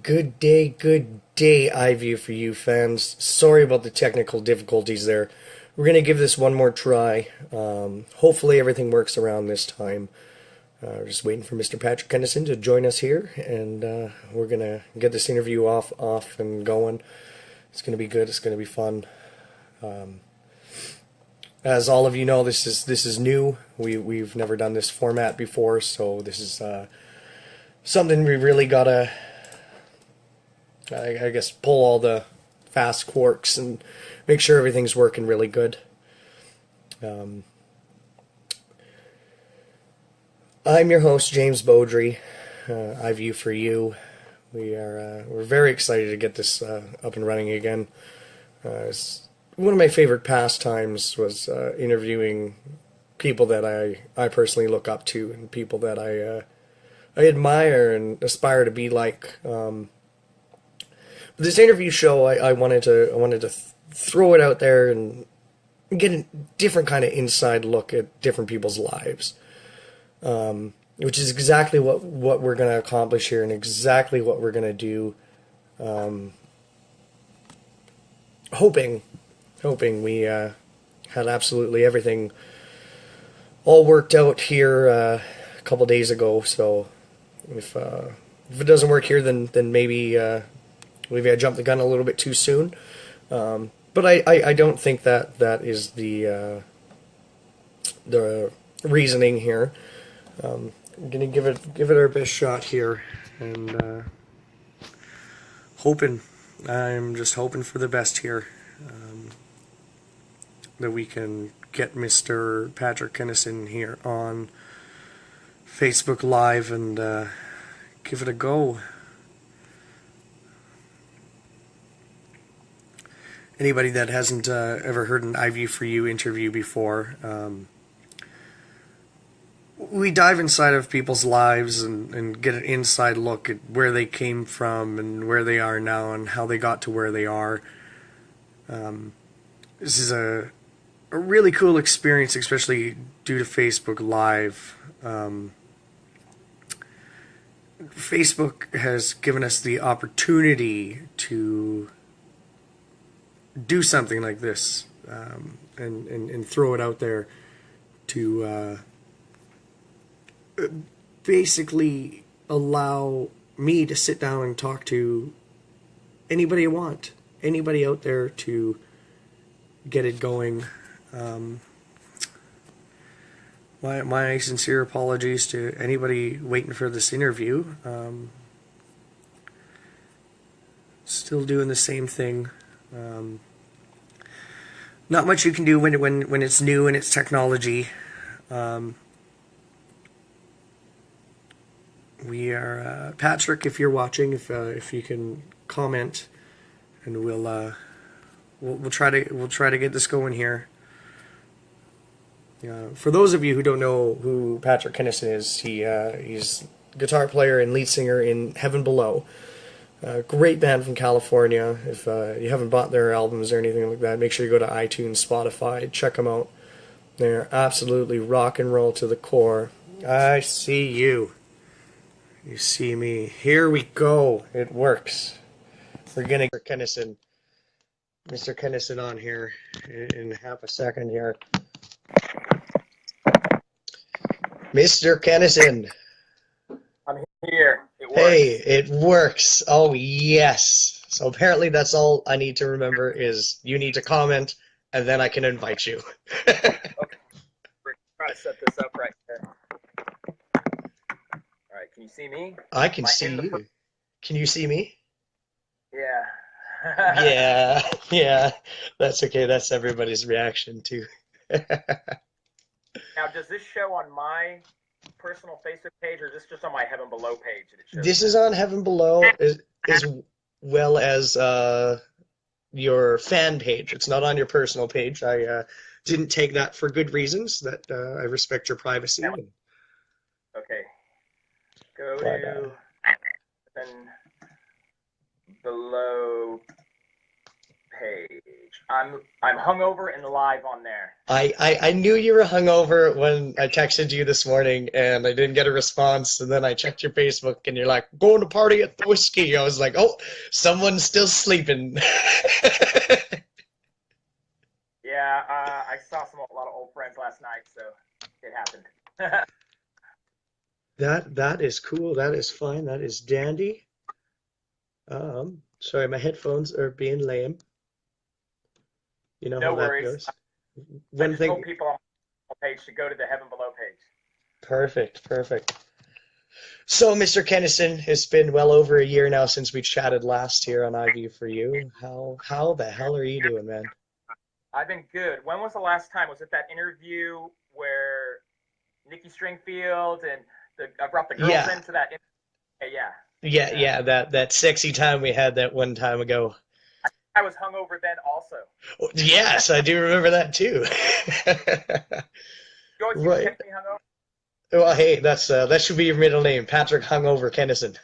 Good day, IVIEW4U fans. Sorry about the technical difficulties there. We're going to give this one more try. Hopefully everything works around this time. We're just waiting for Mr. Patrick Kennison to join us here, and we're going to get this interview off and going. It's going to be good. It's going to be fun. As all of you know, this is new. We've never done this format before, so this is something we really gotta, I guess, pull all the fast quirks and make sure everything's working really good. I'm your host, James Beaudry, IVIEW4U. We're very excited to get this up and running again. One of my favorite pastimes was interviewing people that I personally look up to and people that I admire and aspire to be like. But this interview show, I wanted to throw it out there and get a different kind of inside look at different people's lives, which is exactly what we're going to accomplish here and exactly what we're going to do. Hoping we had absolutely everything all worked out here a couple days ago. So if it doesn't work here, then maybe I jumped the gun a little bit too soon. But I don't think that is the reasoning here. I'm gonna give it our best shot here, and I'm just hoping for the best here. That we can get Mr. Patrick Kennison here on Facebook Live and give it a go. Anybody that hasn't ever heard an IVIEW4U interview before, we dive inside of people's lives and get an inside look at where they came from and where they are now and how they got to where they are. This is a really cool experience, especially due to Facebook Live. Facebook has given us the opportunity to do something like this, and throw it out there to basically allow me to sit down and talk to anybody I want, anybody out there to get it going. My sincere apologies to anybody waiting for this interview. Still doing the same thing. Not much you can do when it's new and it's technology. We are Patrick. If you're watching, if you can comment, and we'll try to get this going here. For those of you who don't know who Patrick Kennison is, he's guitar player and lead singer in Heaven Below. Great band from California. If you haven't bought their albums or anything like that, make sure you go to iTunes, Spotify, check them out. They're absolutely rock and roll to the core. I see you. You see me. Here we go. It works. We're gonna get Mr. Kennison on here in half a second here. Mr. Kennison. I'm here. It works. Hey, it works. Oh, yes. So apparently that's all I need to remember is you need to comment, and then I can invite you. Okay. We're trying to set this up right here. All right. Can you see me? I can see you. Can you see me? Yeah. Yeah. That's okay. That's everybody's reaction too. Now, does this show on my personal Facebook page, or is this just on my Heaven Below page that it shows? This is on Heaven Below as well as your fan page. It's not on your personal page. I didn't take that for good reasons. That I respect your privacy. Okay. Go to Heaven Below page. I'm hungover and live on there. I knew you were hungover when I texted you this morning and I didn't get a response. And then I checked your Facebook and you're like, going to party at the whiskey. I was like, oh, someone's still sleeping. Yeah, I saw a lot of old friends last night, so it happened. That is cool. That is fine. That is dandy. Sorry, my headphones are being lame. You know No how that worries. goes. I One just thing. told people on my page to go to the Heaven Below page. Perfect, perfect. So, Mr. Kennison, it's been well over a year now since we chatted last here on IVIEW4U. How the hell are you doing, man? I've been good. When was the last time? Was it that interview where Nikki Stringfield and I brought the girls Yeah, into that? Yeah. yeah, that sexy time we had that one time ago. I was hungover then also. Yes, I do remember that too. You always used to Right. catch me hungover. Well, hey, that should be your middle name, Patrick Hungover Kennison.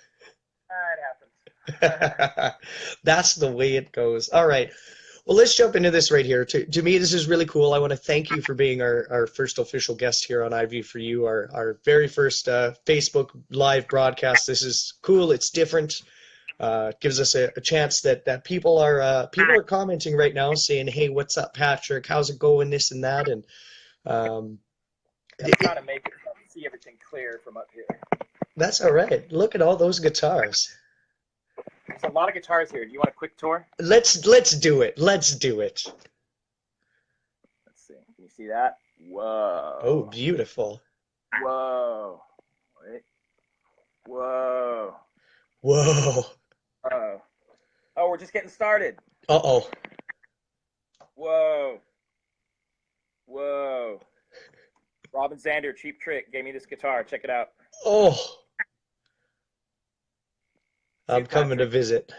It happens. That's the way it goes. All right. Well, let's jump into this right here. To me, this is really cool. I want to thank you for being our first official guest here on IV4U, our very first Facebook live broadcast. This is cool. It's different. Gives us a chance that people are commenting right now saying, "Hey, what's up, Patrick? How's it going? This and that." And um, I'm trying to make it see everything clear from up here. that's all right. Look at all those guitars. There's a lot of guitars here. Do you want a quick tour? Let's do it. Let's do it. Let's see. Can you see that? Whoa. Oh, beautiful. Whoa. Wait. Whoa. Whoa. Oh. Oh, we're just getting started. Uh-oh. Whoa. Whoa. Robin Zander, Cheap Trick, gave me this guitar. Check it out. Oh. I'm coming to visit.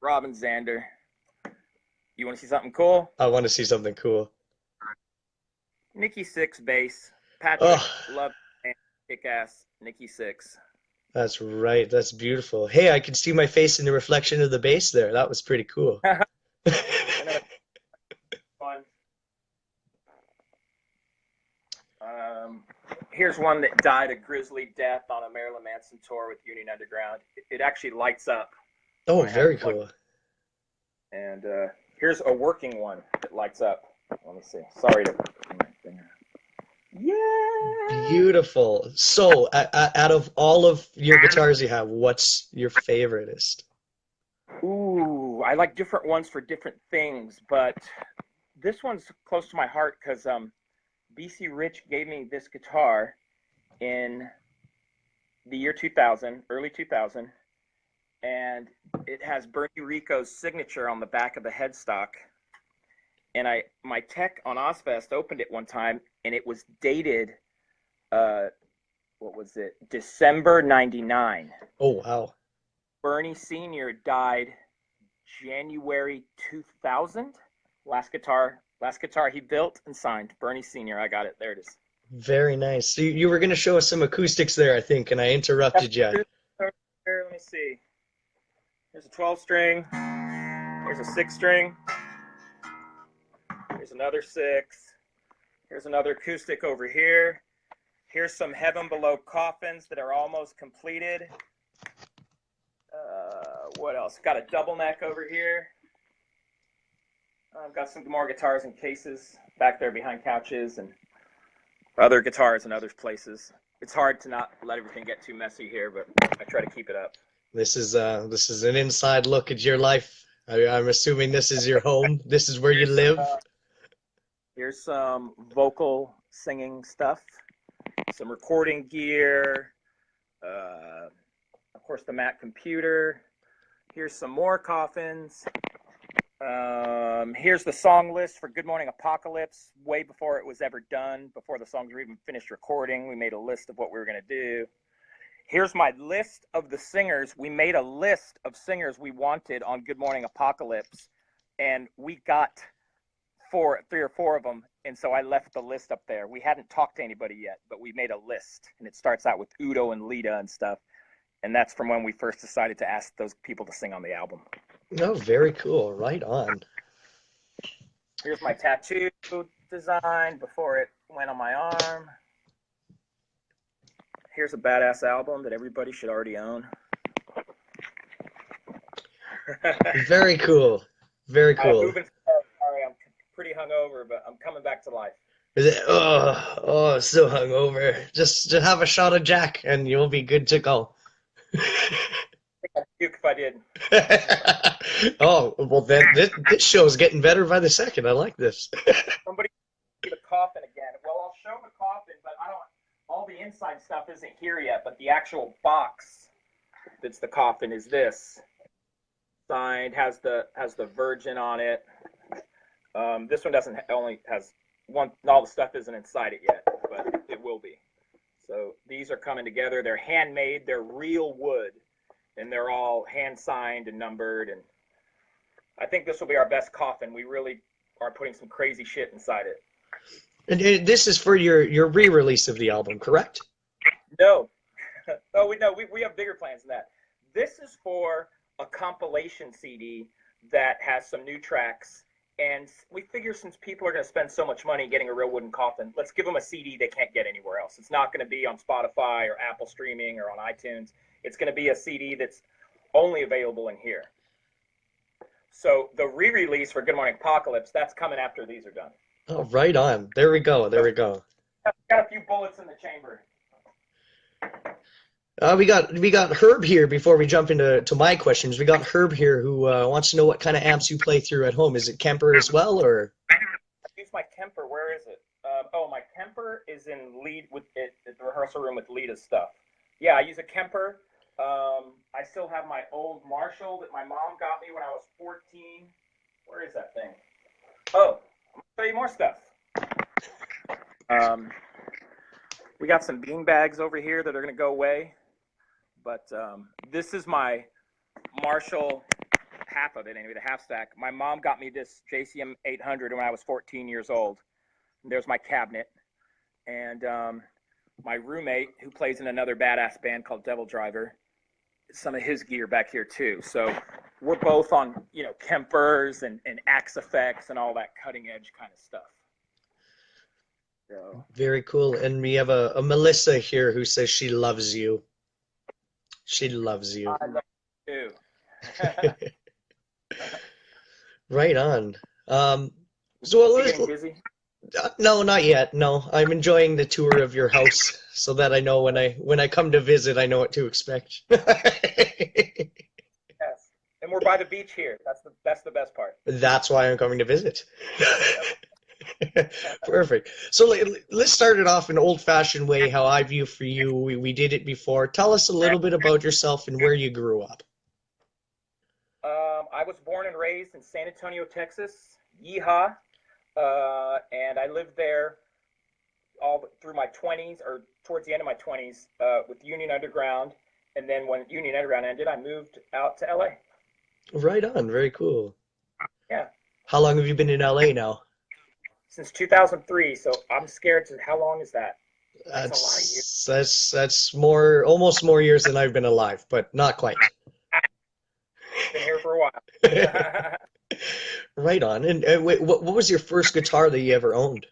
Robin Zander. You want to see something cool? I want to see something cool. Nikki Sixx bass. Patrick Oh, love and kick ass. Nikki Sixx. that's right. That's beautiful. Hey, I can see my face in the reflection of the bass there. That was pretty cool. Fun. Here's one that died a grisly death on a Marilyn Manson tour with Union Underground. It actually lights up. Oh, very cool. And here's a working one that lights up. Let me see. Sorry to. Yeah. Beautiful. So, out of all of your guitars you have, what's your favoriteest? Ooh, I like different ones for different things, but this one's close to my heart because BC Rich gave me this guitar in the year 2000, early 2000, and it has Bernie Rico's signature on the back of the headstock. And my tech on Ozfest opened it one time, and it was dated, what was it, December 99. Oh, wow. Bernie Sr. died January 2000. Last guitar he built and signed. Bernie Sr. I got it. There it is. Very nice. So you were going to show us some acoustics there, I think, and I interrupted you. Here, let me see. Here's a 12 string. Here's a 6 string. Here's another 6. Here's another acoustic over here. Here's some Heaven Below coffins that are almost completed. What else? Got a double neck over here. I've got some more guitars in cases back there behind couches and other guitars in other places. It's hard to not let everything get too messy here, but I try to keep it up. This is an inside look at your life. I'm assuming this is your home. This is where you live. Here's some vocal singing stuff, some recording gear, of course the Mac computer. Here's some more coffins. Here's the song list for Good Morning Apocalypse. Way before it was ever done, before the songs were even finished recording, we made a list of what we were going to do. Here's my list of the singers. We made a list of singers we wanted on Good Morning Apocalypse, and we got 3 or 4 of them, and so I left the list up there. We hadn't talked to anybody yet, but we made a list, and it starts out with Udo and Lita and stuff, and that's from when we first decided to ask those people to sing on the album. Oh, very cool. Right on. Here's my tattoo design before it went on my arm. Here's a badass album that everybody should already own. Very cool. Very I'm cool. moving. Sorry, I'm pretty hungover, but I'm coming back to life. Is it? Oh, so hungover. Just have a shot of Jack, and you'll be good to go. I'd puke if I did. Oh, well, then this show's getting better by the second. I like this. Somebody see the coffin again. Well, I'll show the coffin, but I don't. All the inside stuff isn't here yet, but the actual box that's the coffin is this. Signed, has the Virgin on it. This one doesn't only has one. All the stuff isn't inside it yet, but it will be. So these are coming together. They're handmade. They're real wood, and they're all hand signed and numbered. And I think this will be our best coffin. We really are putting some crazy shit inside it. And this is for your re-release of the album, correct? No. Oh, we have bigger plans than that. This is for a compilation CD that has some new tracks. And we figure since people are going to spend so much money getting a real wooden coffin, let's give them a CD they can't get anywhere else. It's not going to be on Spotify or Apple streaming or on iTunes. It's going to be a CD that's only available in here. So the re-release for Good Morning Apocalypse, that's coming after these are done. Oh, right on. There we go. There we go. Got a few bullets in the chamber. We got Herb here before we jump into my questions. We got Herb here who wants to know what kind of amps you play through at home. Is it Kemper as well, or? I use my Kemper. Where is it? My Kemper is in lead with it at the rehearsal room with Lita's stuff. Yeah, I use a Kemper. I still have my old Marshall that my mom got me when I was 14. Where is that thing? Oh, I'm gonna show you more stuff. We got some bean bags over here that are gonna go away. But this is my Marshall, half of it anyway, the half stack. My mom got me this JCM 800 when I was 14 years old. And there's my cabinet. And my roommate, who plays in another badass band called Devil Driver, some of his gear back here too. So we're both on, Kempers and Axe effects and all that cutting edge kind of stuff. So. Very cool. And we have a Melissa here who says she loves you. She loves you. I love you too. Right on. So Getting busy? No, not yet. No, I'm enjoying the tour of your house so that I know when I come to visit, I know what to expect. Yes, and we're by the beach here. That's the best part. That's why I'm coming to visit. Perfect. So let's start it off in an old-fashioned way, how I view for you. We did it before. Tell us a little bit about yourself and where you grew up. I was born and raised in San Antonio, Texas. Yeehaw. And I lived there all through my 20s, or towards the end of my 20s, with Union Underground. And then when Union Underground ended, I moved out to LA. Right on. Very cool. Yeah. How long have you been in LA now? Since 2003, so I'm scared to, how long is that? That's a lot of years. That's almost more years than I've been alive, but not quite. Been here for a while. Right on. And wait, what was your first guitar that you ever owned?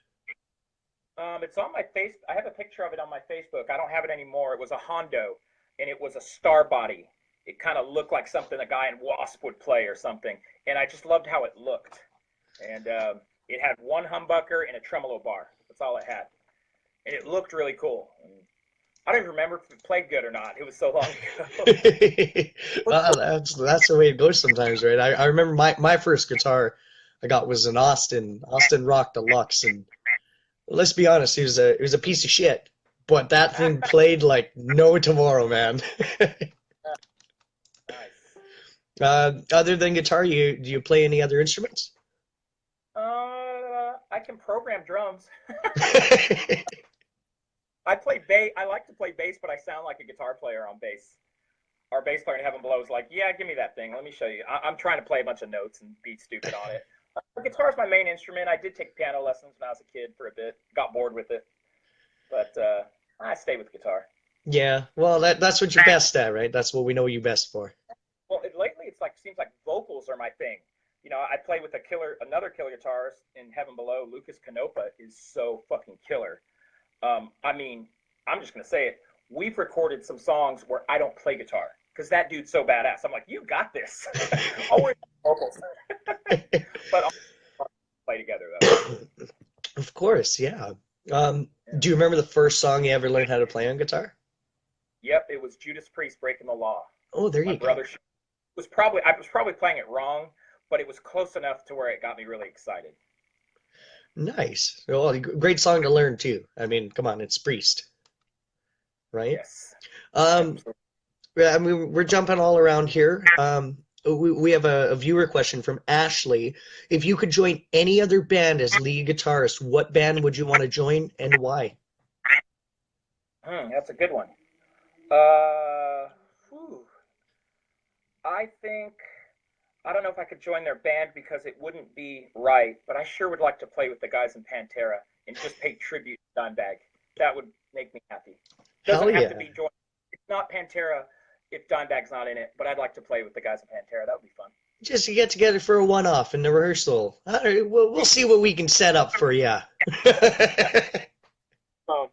It's on my face. I have a picture of it on my Facebook. I don't have it anymore. It was a Hondo, and it was a star body. It kind of looked like something a guy in Wasp would play or something, and I just loved how it looked. And it had one humbucker and a tremolo bar. That's all it had. And it looked really cool. And I don't even remember if it played good or not. It was so long ago. Well, that's the way it goes sometimes, right? I remember my first guitar I got was an Austin Rock Deluxe, and let's be honest, it was a piece of shit. But that thing played like no tomorrow, man. Nice. Other than guitar, do you play any other instruments? I can program drums. I play bass. I like to play bass, but I sound like a guitar player on bass. Our bass player in Heaven Below is like, yeah, give me that thing. Let me show you. I'm trying to play a bunch of notes and be stupid on it. Guitar is my main instrument. I did take piano lessons when I was a kid for a bit. Got bored with it. But I stay with guitar. Yeah, well, that's what you're best at, right? That's what we know you best for. Well, lately it's seems like vocals are my thing. You know, I play with another killer guitarist in Heaven Below. Lucas Canopa is so fucking killer. I mean, I'm just gonna say it. We've recorded some songs where I don't play guitar because that dude's so badass. I'm like, you got this. Always vocals, but I'll play together though. Of course, yeah. Do you remember the first song you ever learned how to play on guitar? Yep, it was Judas Priest, Breaking the Law. Oh, there My you go. brother I was probably playing it wrong, but it was close enough to where it got me really excited. Nice. Well, great song to learn too. I mean, come on, it's Priest, right? Yes. Um, Absolutely. yeah, I mean, we're jumping all around here. We have a viewer question from Ashley. If you could join any other band as lead guitarist, what band would you want to join and why? That's a good one. Uh, whew. I think I don't know if I could join their band because it wouldn't be right, but I sure would like to play with the guys in Pantera and just pay tribute to Dimebag. That would make me happy. Hell Doesn't have to yeah. be joined. It's not Pantera if Dimebag's not in it, but I'd like to play with the guys in Pantera. That would be fun. Just to get together for a one-off in the rehearsal. All right, we'll see what we can set up for you. Oh.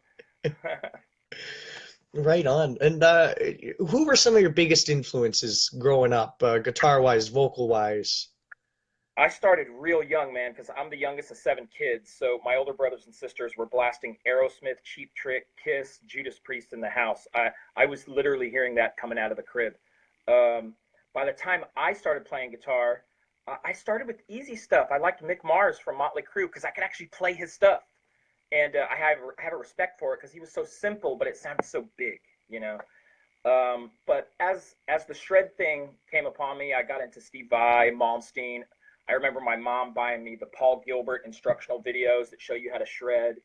Right on. And who were some of your biggest influences growing up, guitar-wise, vocal-wise? I started real young, man, because I'm the youngest of 7 kids. So my older brothers and sisters were blasting Aerosmith, Cheap Trick, Kiss, Judas Priest in the house. I was literally hearing that coming out of the crib. Um, by the time I started playing guitar, I started with easy stuff. I liked Mick Mars from Motley Crue because I could actually play his stuff, and I have a respect for it because he was so simple, but it sounded so big, you know. But as the shred thing came upon me, I got into Steve Vai, Malmsteen. I remember my mom buying me the Paul Gilbert instructional videos that show you how to shred,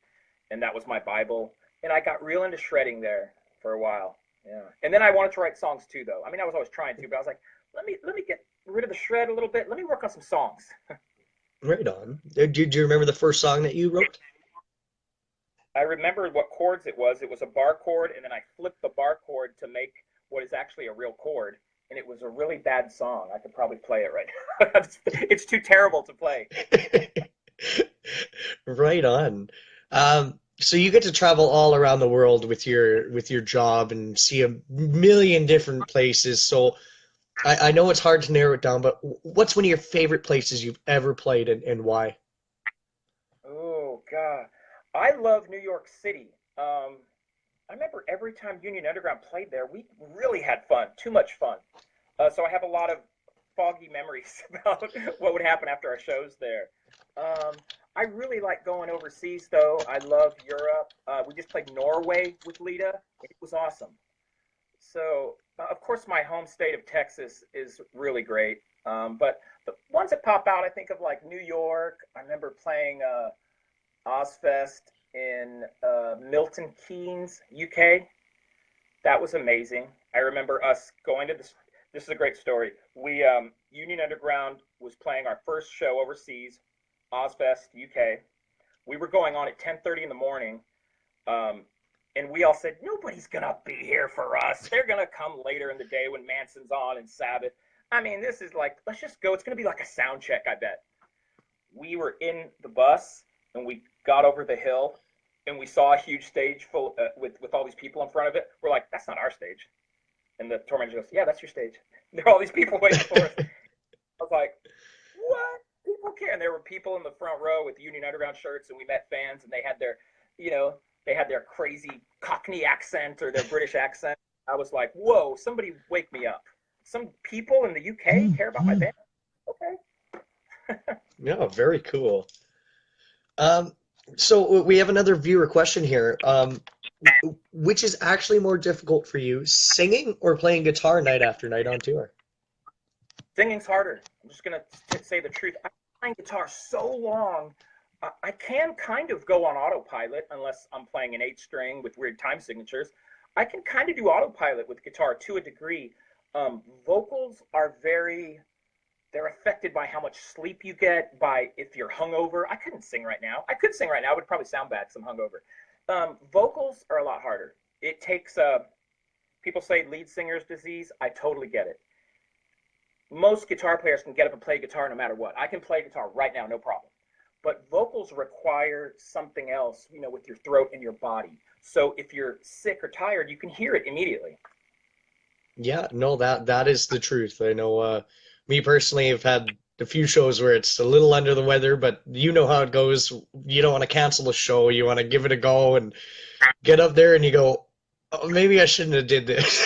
and that was my Bible. And I got real into shredding there for a while. Yeah. And then I wanted to write songs too, though. I mean, I was always trying to, but I was like, let me get rid of the shred a little bit. Let me work on some songs. Right on. Do you remember the first song that you wrote? I remembered what chords it was. It was a bar chord, and then I flipped the bar chord to make what is actually a real chord. And it was a really bad song. I could probably play it right now. It's too terrible to play. Right on. So you get to travel all around the world with your job and see a million different places. So I know it's hard to narrow it down, but what's one of your favorite places you've ever played and why? Oh God, I love New York City. I remember every time Union Underground played there, we really had fun. Too much fun. So I have a lot of foggy memories about what would happen after our shows there. Um, I really like going overseas, though. I love Europe. We just played Norway with Lita. It was awesome. So, of course, my home state of Texas is really great. But the ones that pop out, I think of like New York. I remember playing Ozfest in Milton Keynes, UK. That was amazing. I remember us going to this. This is a great story. We Union Underground was playing our first show overseas, Ozfest, UK. We were going on at 10:30 in the morning, um, and we all said nobody's gonna be here for us. They're gonna come later in the day when Manson's on and Sabbath. I mean, this is like let's just go. It's gonna be like a sound check, I bet. We were in the bus and we got over the hill and we saw a huge stage full with all these people in front of it. We're like, that's not our stage. And the tour manager goes, yeah, that's your stage. And there are all these people waiting for us. I was like, what? People care. And there were people in the front row with Union Underground shirts, and we met fans, and they had their, you know, they had their crazy Cockney accent or their British accent. I was like, whoa, somebody wake me up. Some people in the UK care about my band. Okay. Yeah, very cool. Um, so we have another viewer question here. Which is actually more difficult for you, singing or playing guitar night after night on tour? Singing's harder. I'm just gonna say the truth. I've been playing guitar so long, I can kind of go on autopilot unless I'm playing an 8 string with weird time signatures. I can kind of do autopilot with guitar to a degree. Vocals are they're affected by how much sleep you get, by if you're hungover. I couldn't sing right now. I could sing right now. It would probably sound bad because I'm hungover. Vocals are a lot harder. It takes, people say lead singer's disease. I totally get it. most guitar players can get up and play guitar no matter what. I can play guitar right now, no problem. But vocals require something else, you know, with your throat and your body. So if you're sick or tired, you can hear it immediately. Yeah, no, that is the truth. I know, me personally have had a few shows where it's a little under the weather, but you know how it goes. You don't want to cancel a show. You want to give it a go and get up there and you go, oh, maybe I shouldn't have did this.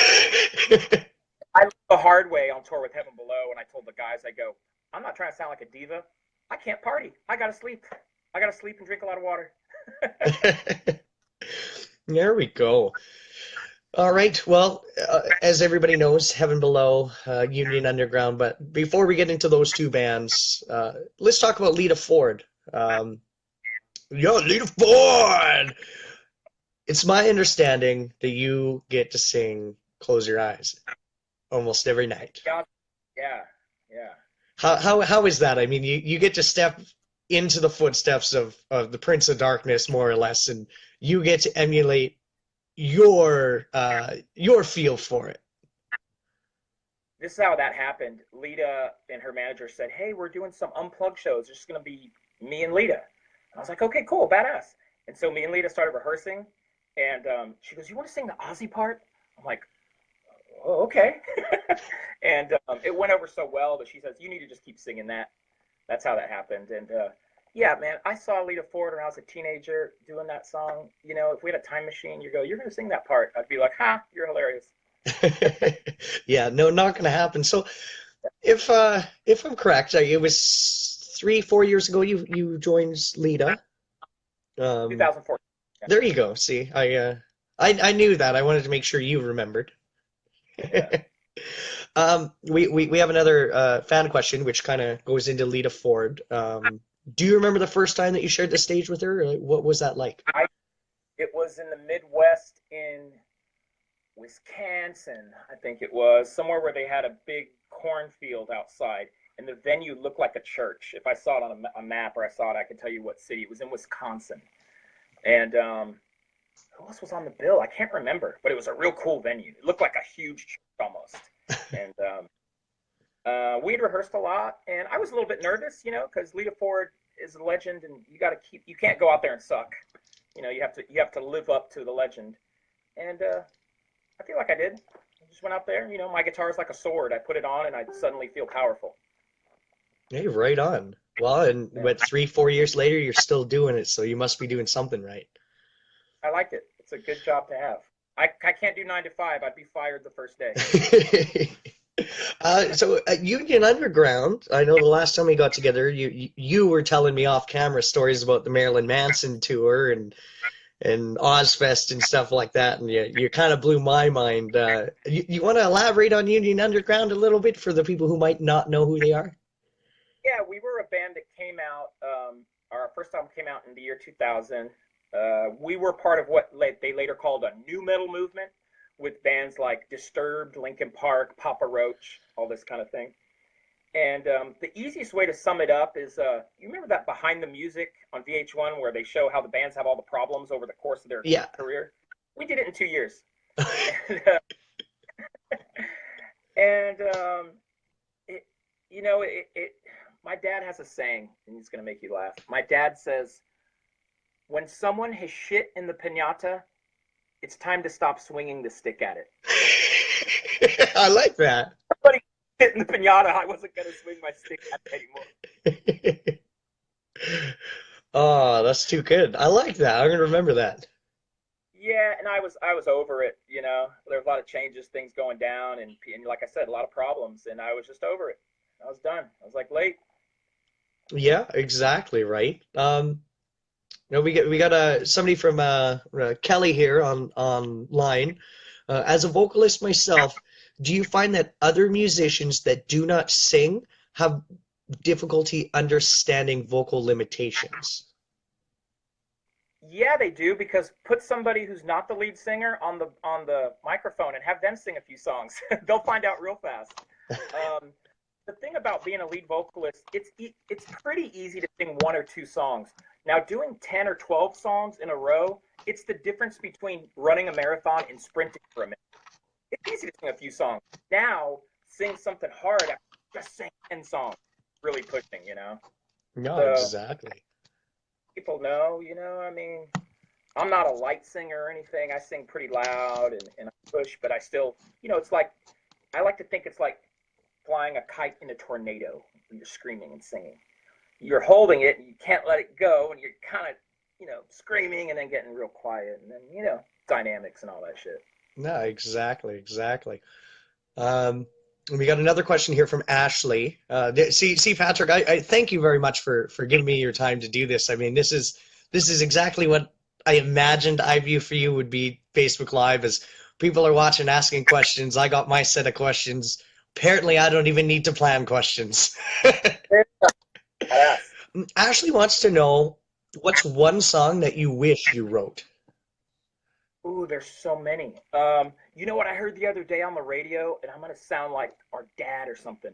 I learned the hard way on tour with Heaven Below, and I told the guys, I go, I'm not trying to sound like a diva. I can't party. I gotta sleep. I gotta sleep and drink a lot of water. There we go. All right. Well, as everybody knows, Heaven Below, Union Underground. But before we get into those two bands, let's talk about Lita Ford. Yo, Lita Ford! It's my understanding that you get to sing "Close Your Eyes" almost every night. Yeah, yeah, yeah. How is that? I mean, you get to step into the footsteps of the Prince of Darkness, more or less, and you get to emulate your feel for it. This is how that happened. Lita and her manager said, "Hey, we're doing some unplugged shows. It's just gonna be me and Lita." And I was like, "Okay, cool, badass." And so me and Lita started rehearsing, and she goes, "You want to sing the Ozzy part?" I'm like, "Oh, okay." And it went over so well that she says, "You need to just keep singing that." That's how that happened. And yeah, man, I saw Lita Ford when I was a teenager doing that song. You know, if we had a time machine, you go, "You're going to sing that part." I'd be like, "Ha, you're hilarious." Yeah, no, not gonna happen. So if I'm correct, it was 3, 4 years ago you joined Lita. 2014. Yeah. There you go. See, I knew that. I wanted to make sure you remembered. Yeah. We have another fan question, which kind of goes into Lita Ford. Do you remember the first time that you shared the stage with her? What was that like? It was in the Midwest in Wisconsin, I think it was, somewhere where they had a big cornfield outside, and the venue looked like a church. If I saw it on a map or I saw it, I could tell you what city. It was in Wisconsin. And who else was on the bill? I can't remember, but it was a real cool venue. It looked like a huge church almost. And we'd rehearsed a lot, and I was a little bit nervous, you know, because Lita Ford is a legend, and you can't go out there and suck. You know, you have to live up to the legend. And I feel like I did. I just went out there, you know, my guitar is like a sword. I put it on, and I suddenly feel powerful. Hey, right on. Well, and what, 3, 4 years later, you're still doing it, so you must be doing something right. I liked it. It's a good job to have. I can't do 9 to 5. I'd be fired the first day. So Union Underground, I know the last time we got together, you were telling me off camera stories about the Marilyn Manson tour and Ozfest and stuff like that, and you kind of blew my mind. You want to elaborate on Union Underground a little bit for the people who might not know who they are? Yeah, we were a band that came out. Our first album came out in the year 2000. We were part of what they later called a new metal movement, with bands like Disturbed, Linkin Park, Papa Roach, all this kind of thing. And the easiest way to sum it up is, you remember that Behind the Music on VH1 where they show how the bands have all the problems over the course of their career? We did it in 2 years. And you know, my dad has a saying, and it's going to make you laugh. My dad says, when someone has shit in the piñata, it's time to stop swinging the stick at it. I like that. Somebody shit in the piñata, I wasn't going to swing my stick at it anymore. Oh, that's too good. I like that. I'm going to remember that. Yeah, and I was over it, you know. There was a lot of changes, things going down, and like I said, a lot of problems, and I was just over it. I was done. I was like, late. Yeah, exactly right. We got somebody from Kelly here online. As a vocalist myself, do you find that other musicians that do not sing have difficulty understanding vocal limitations? Yeah, they do, because put somebody who's not the lead singer on the microphone and have them sing a few songs. They'll find out real fast. The thing about being a lead vocalist, it's pretty easy to sing 1 or 2 songs. Now, doing 10 or 12 songs in a row, it's the difference between running a marathon and sprinting for a minute. It's easy to sing a few songs. Now, sing something hard after just sing 10 songs, really pushing, you know. No, So exactly. people know, you know, I mean, I'm not a light singer or anything. I sing pretty loud and I push, but I still, you know, it's like, I like to think it's like flying a kite in a tornado when you're screaming and singing. You're holding it and you can't let it go, and you're kind of, you know, screaming and then getting real quiet, and then, you know, dynamics and all that shit. No, exactly, exactly. Um, we got another question here from Ashley. See, Patrick, I thank you very much for giving me your time to do this. I mean, this is exactly what I imagined iView4U would be. Facebook Live, as people are watching, asking questions. I got my set of questions. Apparently, I don't even need to plan questions. Yes. Ashley wants to know, what's one song that you wish you wrote? Ooh, there's so many. You know what I heard the other day on the radio, and I'm gonna sound like our dad or something.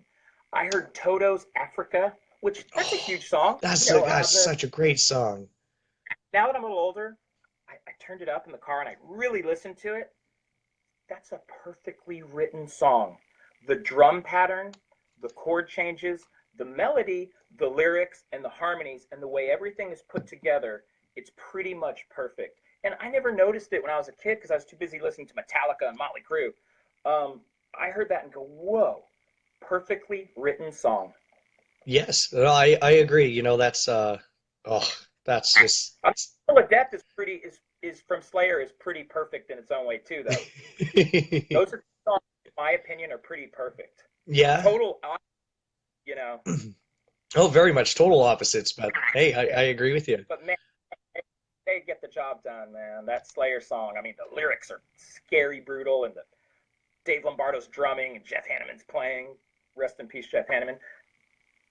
I heard Toto's Africa, which that's a Oh, huge song. You know, that's such a great song. now that I'm a little older, I turned it up in the car and I really listened to it. That's a perfectly written song. The drum pattern, the chord changes, the melody, the lyrics, and the harmonies, and the way everything is put together, it's pretty much perfect. And I never noticed it when I was a kid because I was too busy listening to Metallica and Motley Crue. I heard that and go, whoa, perfectly written song. Yes, no, I agree. You know, oh, that's just I mean, Death is is from Slayer is pretty perfect in its own way too, though. Those are songs, in my opinion, are pretty perfect. yeah. Total, you know. Oh, very much total opposites, but hey, I agree with you. But man, they get the job done, man. That Slayer song. I mean, the lyrics are scary, brutal, and the Dave Lombardo's drumming and Jeff Hanneman's playing. Rest in peace, Jeff Hanneman.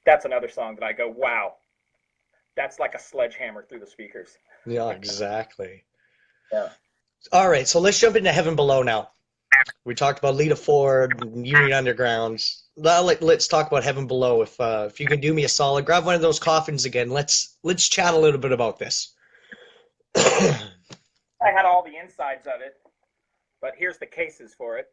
That's another song that I go, wow, that's like a sledgehammer through the speakers. Yeah, exactly. Yeah. All right, so let's jump into Heaven Below now. We talked about Lita Ford, Union Underground. Now let's talk about Heaven Below. If you can do me a solid, grab one of those coffins again. Let's chat a little bit about this. I had all the insides of it, but here's the cases for it.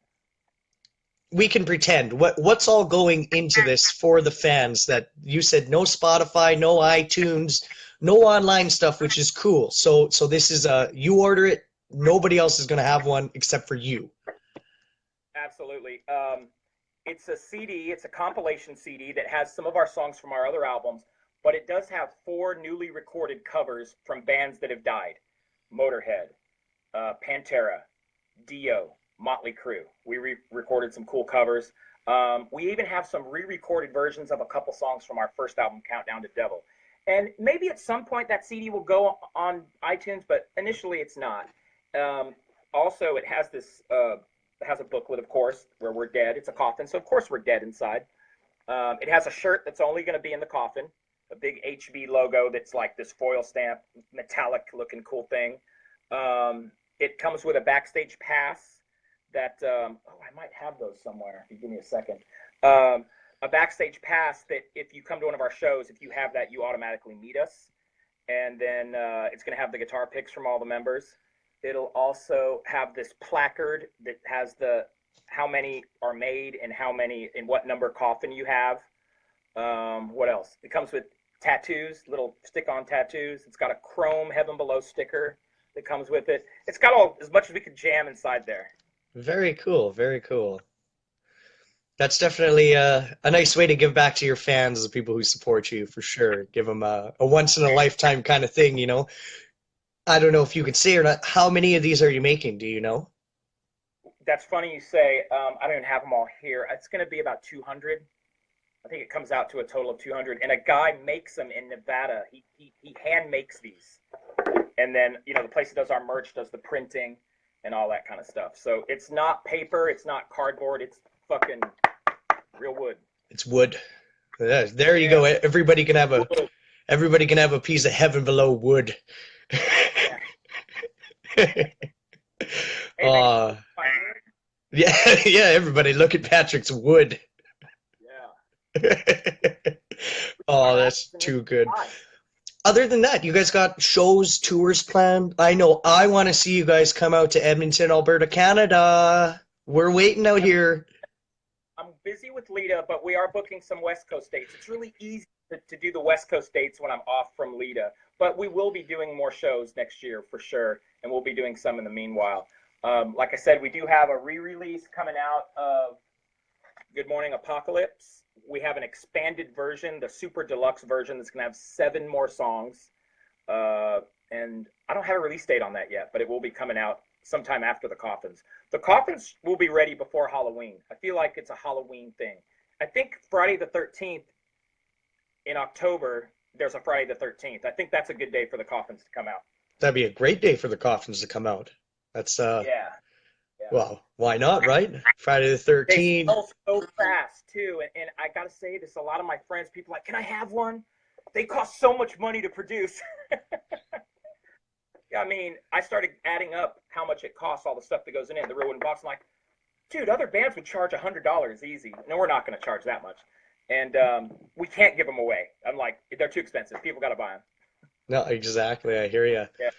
We can pretend. What's all going into this for the fans? That you said no Spotify, no iTunes, no online stuff, which is cool. So this is you order it. Nobody else is going to have one except for you. Absolutely. It's a CD. It's a compilation CD that has some of our songs from our other albums, but it does have 4 newly recorded covers from bands that have died: Motorhead, Pantera, Dio, Motley Crue. We recorded some cool covers. We even have some re-recorded versions of a couple songs from our first album, Countdown to Devil. And maybe at some point that CD will go on iTunes, but initially it's not. Also, it has this. It has a booklet, of course, where we're dead. It's a coffin, so of course we're dead inside. It has a shirt that's only going to be in the coffin, a big HB logo that's like this foil stamp, metallic-looking cool thing. It comes with a backstage pass that, I might have those somewhere. If you give me a second. A backstage pass that if you come to one of our shows, if you have that, you automatically meet us. And then it's going to have the guitar picks from all the members. It'll also have this placard that has how many are made and how many in what number coffin you have. What else? It comes with tattoos, little stick-on tattoos. It's got a chrome Heaven Below sticker that comes with it. It's got as much as we could jam inside there. Very cool. Very cool. That's definitely a nice way to give back to your fans, the people who support you, for sure. Give them a once-in-a-lifetime kind of thing, you know? I don't know if you could say or not. How many of these are you making? Do you know? That's funny you say. I don't even have them all here. It's going to be about 200. I think it comes out to a total of 200. And a guy makes them in Nevada. He hand makes these. And then, you know, the place that does our merch does the printing and all that kind of stuff. So it's not paper. It's not cardboard. It's fucking real wood. It's wood. Yeah, there you go. Everybody can have a piece of Heaven Below wood. Yeah, yeah, everybody look at Patrick's wood. Yeah. Oh, that's too good. Other than that, you guys got shows, tours planned? I know I want to see you guys come out to Edmonton, Alberta, Canada. We're waiting out here. I'm busy with Lita, but we are booking some West Coast dates. It's really easy to do the West Coast dates when I'm off from Lita, but we will be doing more shows next year for sure, and we'll be doing some in the meanwhile. Like I said, we do have a re-release coming out of Good Morning Apocalypse. We have an expanded version, the super deluxe version, that's going to have 7 more songs. And I don't have a release date on that yet, but it will be coming out sometime after the Coffins. The Coffins will be ready before Halloween. I feel like it's a Halloween thing. I think Friday the 13th in October, there's a Friday the 13th. I think that's a good day for the Coffins to come out. That'd be a great day for the Coffins to come out. That's Yeah. well, why not, right? Friday the They 13th. sell so fast too, and I gotta say this, a lot of my friends, people are like, can I have one? They cost so much money to produce. I mean, I started adding up how much it costs, all the stuff that goes in the real wooden box. I'm like, dude, other bands would charge $100 easy. No, we're not going to charge that much. And we can't give them away. I'm like, they're too expensive. People got to buy them. No, exactly. I hear you. Yeah.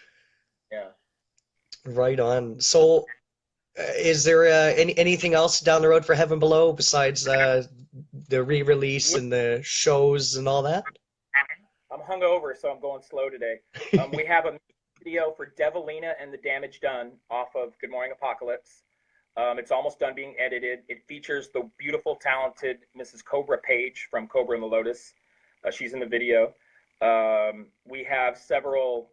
Yeah. Right on. So, is there anything else down the road for Heaven Below besides the re-release and the shows and all that? I'm hungover, so I'm going slow today. We have a video for Devilina and the Damage Done off of Good Morning Apocalypse. It's almost done being edited. It features the beautiful, talented Mrs. Cobra Page from Cobra and the Lotus. She's in the video. We have several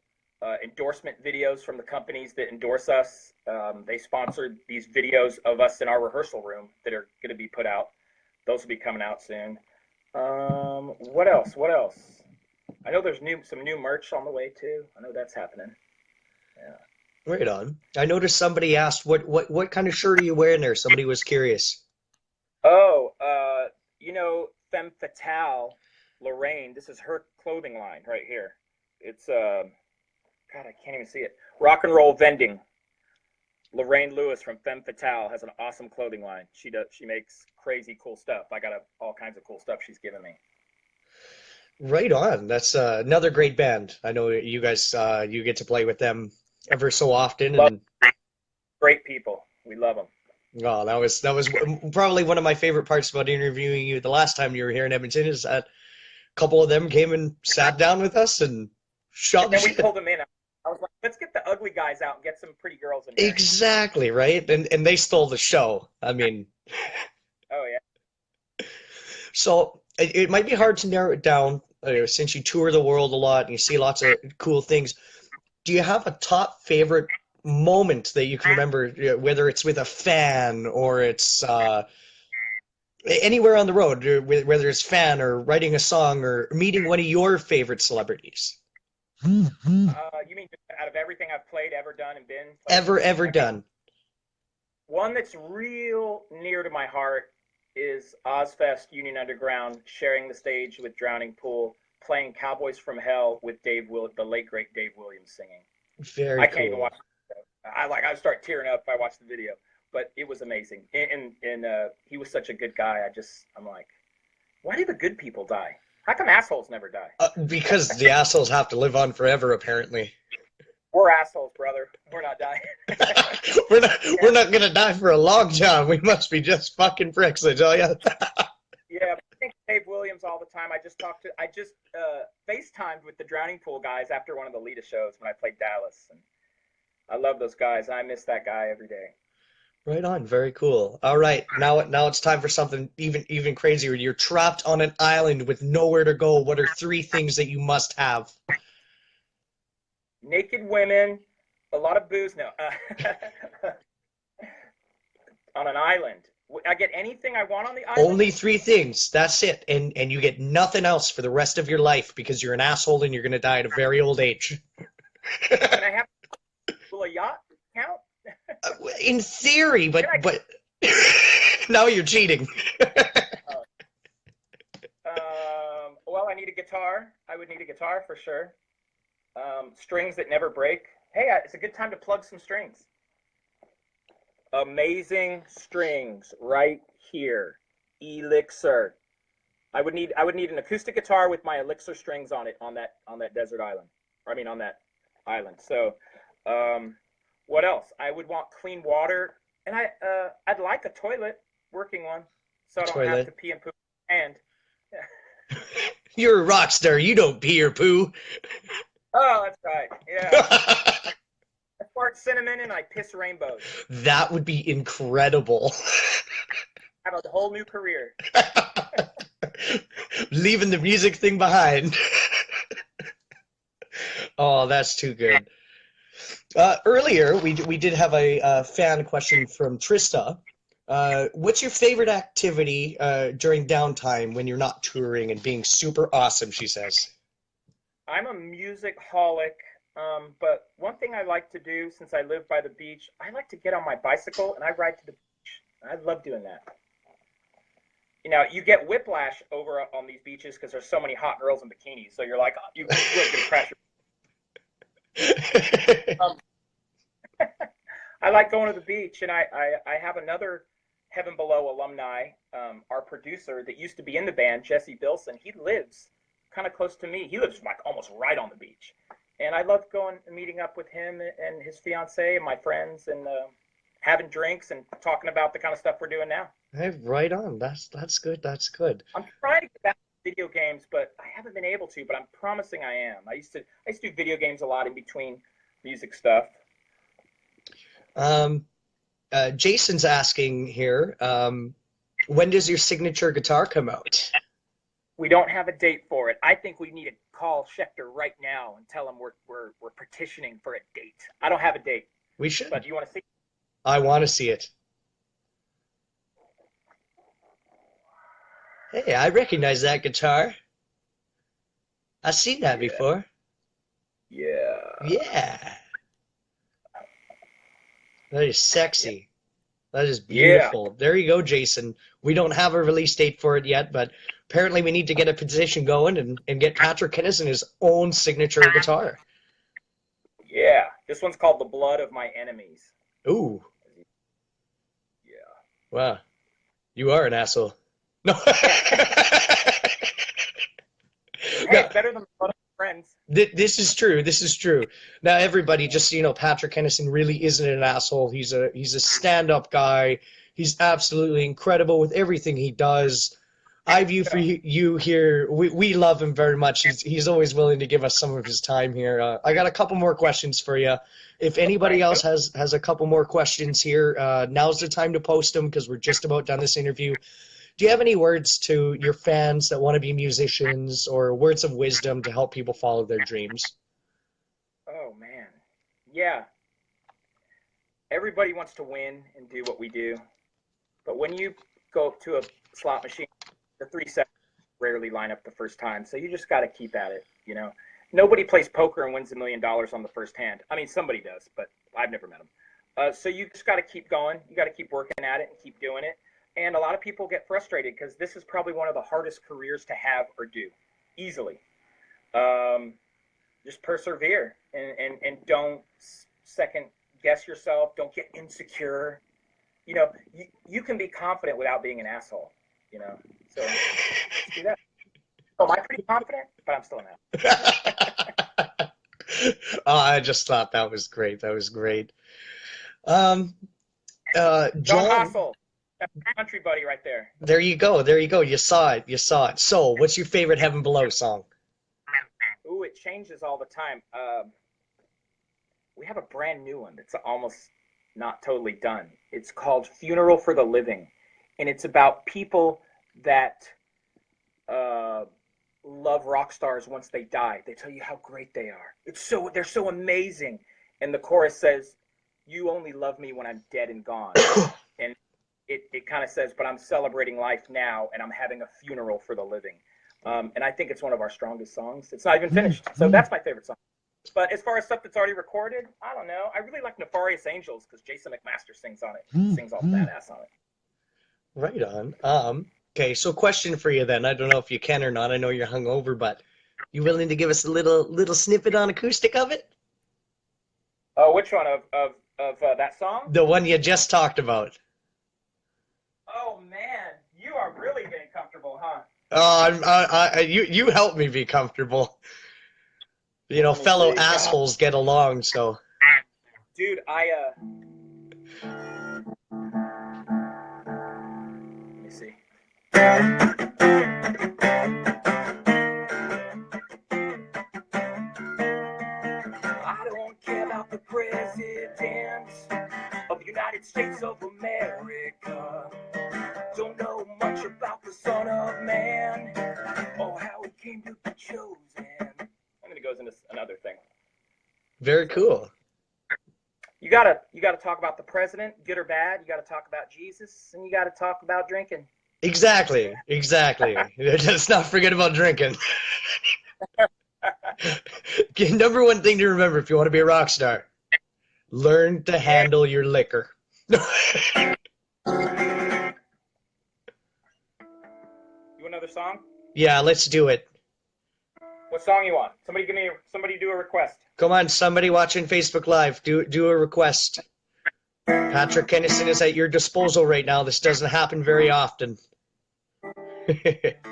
endorsement videos from the companies that endorse us. They sponsored these videos of us in our rehearsal room that are going to be put out. Those will be coming out soon. What else? What else? I know there's some new merch on the way too. I know that's happening. Yeah. Right on. I noticed somebody asked what kind of shirt are you wearing there? Somebody was curious. Oh, Femme Fatale, Lorraine. This is her clothing line right here. It's God, I can't even see it. Rock and Roll Vending. Lorraine Lewis from Femme Fatale has an awesome clothing line. She makes crazy cool stuff. I got all kinds of cool stuff she's given me. Right on. That's another great band. I know you guys you get to play with them ever so often, and great people. We love them. oh, that was probably one of my favorite parts about interviewing you the last time you were here in Edmonton is that a couple of them came and sat down with us and shot the And then we shit. pulled them in. I was like, let's get the ugly guys out and get some pretty girls in here. Exactly, right? And they stole the show. I mean, oh yeah. so it might be hard to narrow it down since you tour the world a lot and you see lots of cool things. Do you have a top favorite moment that you can remember, whether it's with a fan or it's anywhere on the road, whether it's fan or writing a song or meeting one of your favorite celebrities? You mean out of everything I've played, ever done, and been? Ever done? One that's real near to my heart is Ozfest Union Underground, sharing the stage with Drowning Pool, playing Cowboys from Hell with the late great Dave Williams singing. Very I can't cool. even watch it. I start tearing up if I watch the video, but it was amazing. And he was such a good guy. I'm like, why do the good people die? How come assholes never die? Because the assholes have to live on forever, apparently. We're assholes, brother. We're not dying. we're not gonna die for a long time. We must be just fucking pricks, I tell you. Yeah, I think Dave Williams all the time. I just FaceTimed with the Drowning Pool guys after one of the Lita shows when I played Dallas, and I love those guys. I miss that guy every day. Right on, very cool. All right, now it's time for something even crazier. You're trapped on an island with nowhere to go. What are 3 things that you must have? Naked women, a lot of booze. No, on an island. I get anything I want on the island? Only 3 things. That's it. And you get nothing else for the rest of your life because you're an asshole and you're going to die at a very old age. Can I have will a yacht count? In theory, but now you're cheating. Well, I need a guitar. I would need a guitar for sure. Strings that never break. Hey, it's a good time to plug some strings. Amazing strings right here. Elixir. I would need an acoustic guitar with my Elixir strings on it on that desert island. On that island. So, what else? I would want clean water, and I'd like a toilet, working one. so I don't have toilet. to pee and poop and You're a rock star. You don't pee or poo. oh, that's right. Yeah. I fart cinnamon and I piss rainbows. That would be incredible. I have a whole new career. Leaving the music thing behind. Oh, that's too good. Earlier, we did have a fan question from Trista. What's your favorite activity during downtime when you're not touring and being super awesome, she says. I'm a music holic, but one thing I like to do since I live by the beach, I like to get on my bicycle and I ride to the beach. I love doing that. You know, you get whiplash over on these beaches because there's so many hot girls in bikinis. So you're like, oh, you're going to crash your... I like going to the beach, and I have another Heaven Below alumni, our producer that used to be in the band, Jesse Bilson. He lives kind of close to me. He lives like almost right on the beach. And I love going and meeting up with him and his fiance and my friends and having drinks and talking about the kind of stuff we're doing now. Hey, right on. That's good. That's good. I'm trying to get back to video games, but I haven't been able to, but I'm promising I am. I used to do video games a lot in between music stuff. Jason's asking here, when does your signature guitar come out? We don't have a date for it. I think we need to call Schecter right now and tell him we're petitioning for a date. I don't have a date. We should. But do you want to see? I want to see it. Hey, I recognize that guitar. I've seen that before. Yeah. Yeah. That is sexy. That is beautiful. Yeah. There you go, Jason. We don't have a release date for it yet, but apparently we need to get a petition going and get Patrick Kennison his own signature guitar. Yeah. This one's called The Blood of My Enemies. Ooh. Yeah. Wow. You are an asshole. No. Hey, better than friends. This is true. This is true. Now, everybody, just so you know, Patrick Kennison really isn't an asshole. He's a stand-up guy. He's absolutely incredible with everything he does. IVIEW4U here. We love him very much. He's always willing to give us some of his time here. I got a couple more questions for you. If anybody else has a couple more questions here, now's the time to post them because we're just about done this interview. Do you have any words to your fans that want to be musicians or words of wisdom to help people follow their dreams? Oh, man. Yeah. Everybody wants to win and do what we do. But when you go to a slot machine, the 3 seconds rarely line up the first time. So you just got to keep at it, you know. Nobody plays poker and wins $1 million on the first hand. I mean, somebody does, but I've never met them. So you just got to keep going. You got to keep working at it and keep doing it. And a lot of people get frustrated because this is probably one of the hardest careers to have or do, easily. Just persevere and don't second guess yourself. Don't get insecure. You know, you can be confident without being an asshole, you know. So let's do that. Oh, am I pretty confident? But I'm still not. Oh, I just thought that was great. That was great. John John Hassel. That's my country buddy right there. There you go. There you go. You saw it. You saw it. So, what's your favorite Heaven Below song? Ooh, it changes all the time. We have a brand new one that's almost not totally done. It's called Funeral for the Living. And it's about people that love rock stars once they die. They tell you how great they are. They're so amazing. And the chorus says, "You only love me when I'm dead and gone." And it kind of says, but I'm celebrating life now, and I'm having a funeral for the living. And I think it's one of our strongest songs. It's not even finished. So that's my favorite song. But as far as stuff that's already recorded, I don't know. I really like Nefarious Angels because Jason McMaster sings on it. Sings all badass on it. Right on. Okay, so question for you then. I don't know if you can or not. I know you're hungover, but you willing to give us a little snippet on acoustic of it? Oh, which one of that song? The one you just talked about. Oh man, you are really getting comfortable, huh? Oh, you help me be comfortable. You know, fellow assholes get along, so. Dude, let me see. I don't care about the president of the United States of America. Don't know much about the Son of Man or how he came to be chosen. And then it goes into another thing. Very cool. You gotta talk about the president, good or bad. You gotta talk about Jesus, and you gotta talk about drinking. Exactly. Let's not forget about drinking. Number one thing to remember if you want to be a rock star, learn to handle your liquor. You want another song? Yeah, let's do it. What song you want? Somebody do a request. Come on, somebody watching Facebook Live, do a request. Patrick Kennison is at your disposal right now. This doesn't happen very often. Sit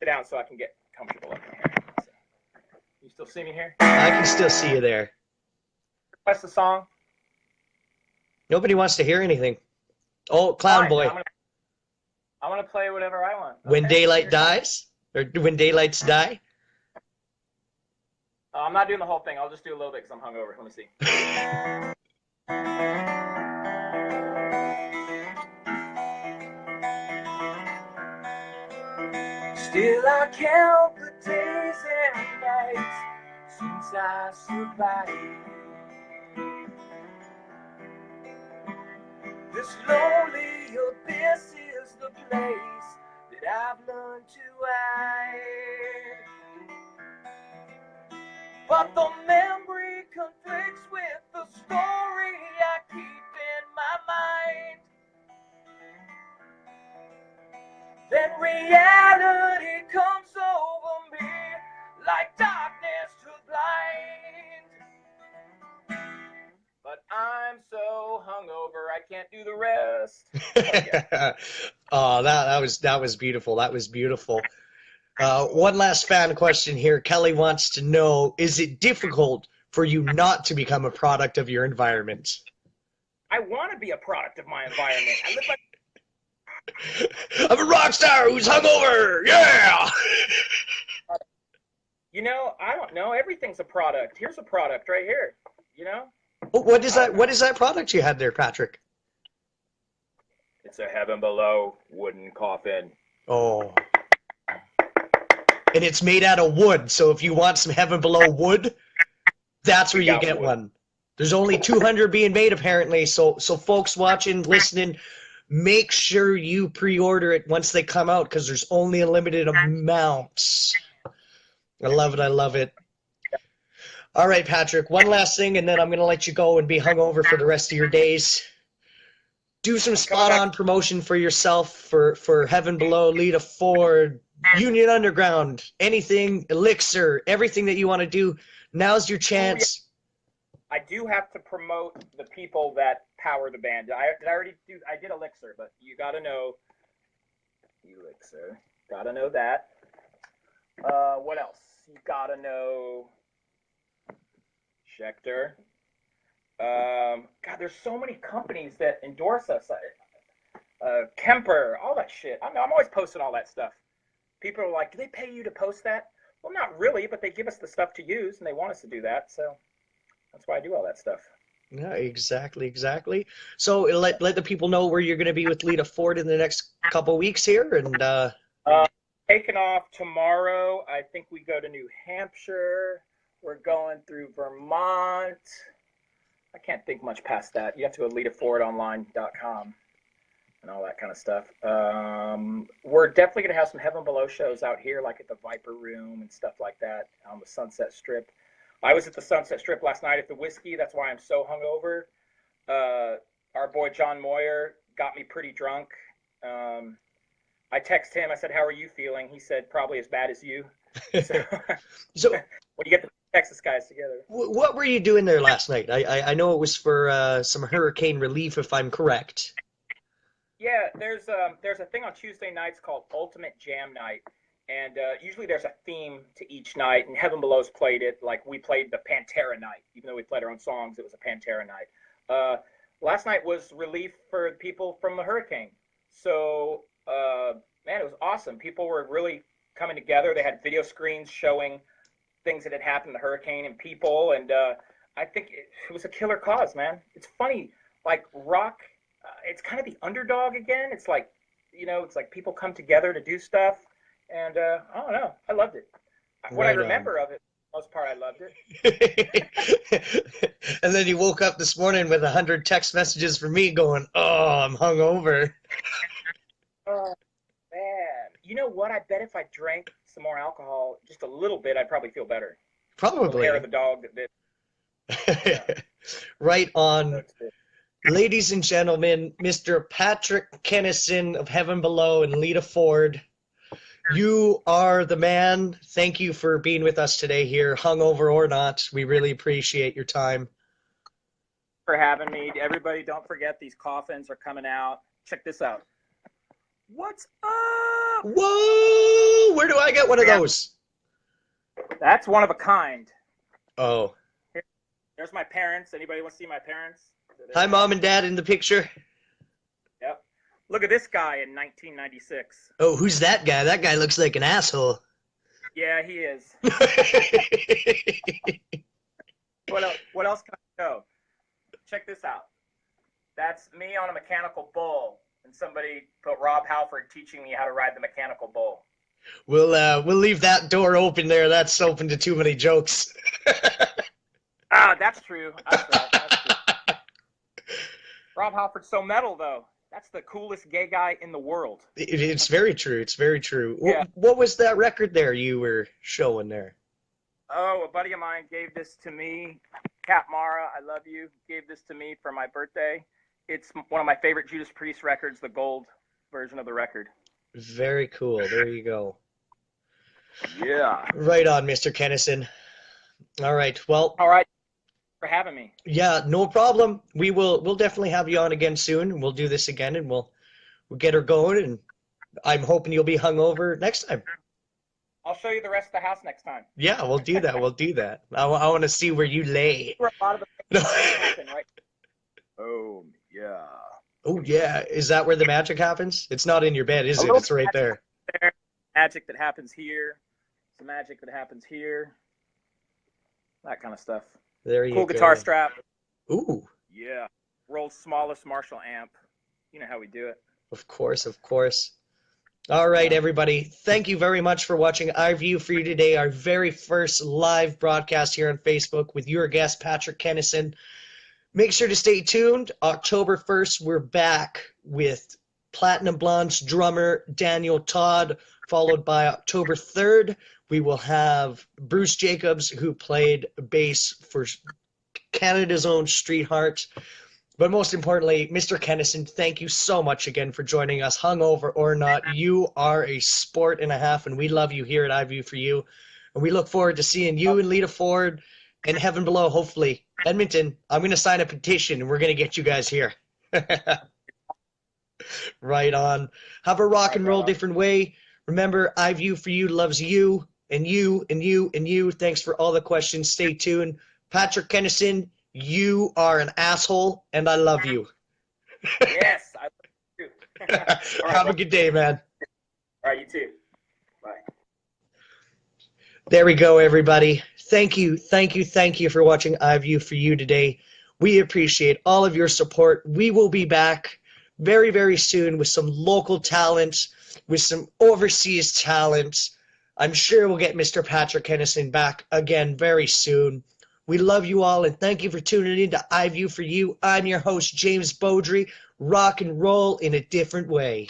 down so I can get comfortable up in here. You still see me here? I can still see you there. Request the song. Nobody wants to hear anything. Oh, Clown Fine, Boy. I'm gonna play whatever I want. Okay? When Daylight Dies? Or When Daylights Die? I'm not doing the whole thing. I'll just do a little bit because I'm hungover. Let me see. Still I count the days and nights since I survived this lonely abyss is the place that I've learned to hide. But the memory conflicts with the story I keep in my mind. Then reality comes over me like darkness to blind. But I'm so hungover I can't do the rest. Oh, that was beautiful. That was beautiful. One last fan question here. Kelly wants to know, is it difficult for you not to become a product of your environment? I want to be a product of my environment. I live like I'm a rock star who's hungover. Yeah. You know, I don't know. Everything's a product. Here's a product right here. You know? What is that? What is that product you had there, Patrick? It's a Heaven Below wooden coffin. Oh. And it's made out of wood, so if you want some Heaven Below wood, that's where you get one. There's only 200 being made apparently, so folks watching, listening, make sure you pre-order it once they come out because there's only a limited amounts. I love it. I love it. All right, Patrick, one last thing, and then I'm going to let you go and be hungover for the rest of your days. Do some spot-on promotion for yourself, for Heaven Below, Lita Ford, Union Underground, anything, Elixir, everything that you want to do. Now's your chance. I do have to promote the people that power the band. I did Elixir, but you got to know Elixir. Got to know that. What else? You got to know Schecter. God, there's so many companies that endorse us. Kemper, all that shit. I'm always posting all that stuff. People are like, do they pay you to post that? Well, not really, but they give us the stuff to use, and they want us to do that, so that's why I do all that stuff. Yeah, exactly. So let the people know where you're going to be with Lita Ford in the next couple weeks here, and taking off tomorrow. I think we go to New Hampshire. We're going through Vermont. I can't think much past that. You have to go to LitaFordOnline.com and all that kind of stuff. We're definitely going to have some Heaven Below shows out here, like at the Viper Room and stuff like that on the Sunset Strip. I was at the Sunset Strip last night at the Whiskey. That's why I'm so hungover. Our boy John Moyer got me pretty drunk. I texted him. I said, how are you feeling? He said, probably as bad as you. So when you get the Texas guys together. What were you doing there last night? I know it was for some hurricane relief, if I'm correct. Yeah, there's a thing on Tuesday nights called Ultimate Jam Night, and usually there's a theme to each night, and Heaven Below's played it. Like, we played the Pantera night. Even though we played our own songs, it was a Pantera night. Last night was relief for people from the hurricane. So Man, it was awesome. People were really coming together. They had video screens showing things that had happened in the hurricane and people, and I think it was a killer cause, man. It's funny, like rock, it's kind of the underdog again. It's like, it's like people come together to do stuff, and I don't know. I loved it. What I remember of it, for the most part, I loved it. And then you woke up this morning with 100 text messages from me going, "Oh, I'm hungover." Oh man, you know what? I bet if I drank some more alcohol, just a little bit, I'd probably feel better. Probably. Hair of the dog that did. Yeah. Right on. Ladies and gentlemen, Mr. Patrick Kennison of Heaven Below and Lita Ford, you are the man. Thank you for being with us today here, hungover or not. We really appreciate your time. For having me. Everybody, don't forget these coffins are coming out. Check this out. What's up? Whoa! Where do I get one of those? That's one of a kind. Oh. There's my parents. Anybody want to see my parents? Hi, Mom and Dad in the picture. Yep. Look at this guy in 1996. Oh, who's that guy? That guy looks like an asshole. Yeah, he is. What else can I show? Check this out. That's me on a mechanical bull, and somebody put Rob Halford teaching me how to ride the mechanical bull. We'll leave that door open there. That's open to too many jokes. That's true. That's right. That's true. Rob Halford's so metal, though. That's the coolest gay guy in the world. It's very true. It's very true. Yeah. What was that record there you were showing there? Oh, a buddy of mine gave this to me. Kat Mara, I love you, gave this to me for my birthday. It's one of my favorite Judas Priest records, the gold version of the record. Very cool. There you go. Yeah. Right on, Mr. Kennison. All right. Well. All right. For having me. Yeah, no problem. We'll definitely have you on again soon. We'll do this again, and we'll get her going. And I'm hoping you'll be hungover next time. I'll show you the rest of the house next time. Yeah, we'll do that. We'll do that. I want to see where you lay. A lot of the happen, right? Oh yeah. Oh yeah. Is that where the magic happens? It's not in your bed, is it? It's right there. Magic that happens here. It's the magic that happens here. That kind of stuff. There you go. Cool guitar strap. Ooh. Yeah. World's smallest Marshall amp. You know how we do it. Of course, of course. All right, everybody. Thank you very much for watching IVIEW4U today, our very first live broadcast here on Facebook with your guest, Patrick Kennison. Make sure to stay tuned. October 1st, we're back with Platinum Blonde's drummer, Daniel Todd, followed by October 3rd. We will have Bruce Jacobs, who played bass for Canada's own Street Heart. But most importantly, Mr. Kennison, thank you so much again for joining us, hungover or not. You are a sport and a half, and we love you here at IVIEW4U. And we look forward to seeing you and Lita Ford and Heaven Below, hopefully. Edmonton, I'm going to sign a petition, and we're going to get you guys here. Right on. Have a rock and roll different way. Remember, IVIEW4U loves you. And you, and you, and you. Thanks for all the questions. Stay tuned. Patrick Kennison, you are an asshole, and I love you. Yes, I love you too. Have a good day, man. All right, you too. Bye. There we go, everybody. Thank you for watching IVIEW4U today. We appreciate all of your support. We will be back very, very soon with some local talent, with some overseas talent. I'm sure we'll get Mr. Patrick Kennison back again very soon. We love you all, and thank you for tuning in to IVIEW4U. I'm your host, James Beaudry. Rock and roll in a different way.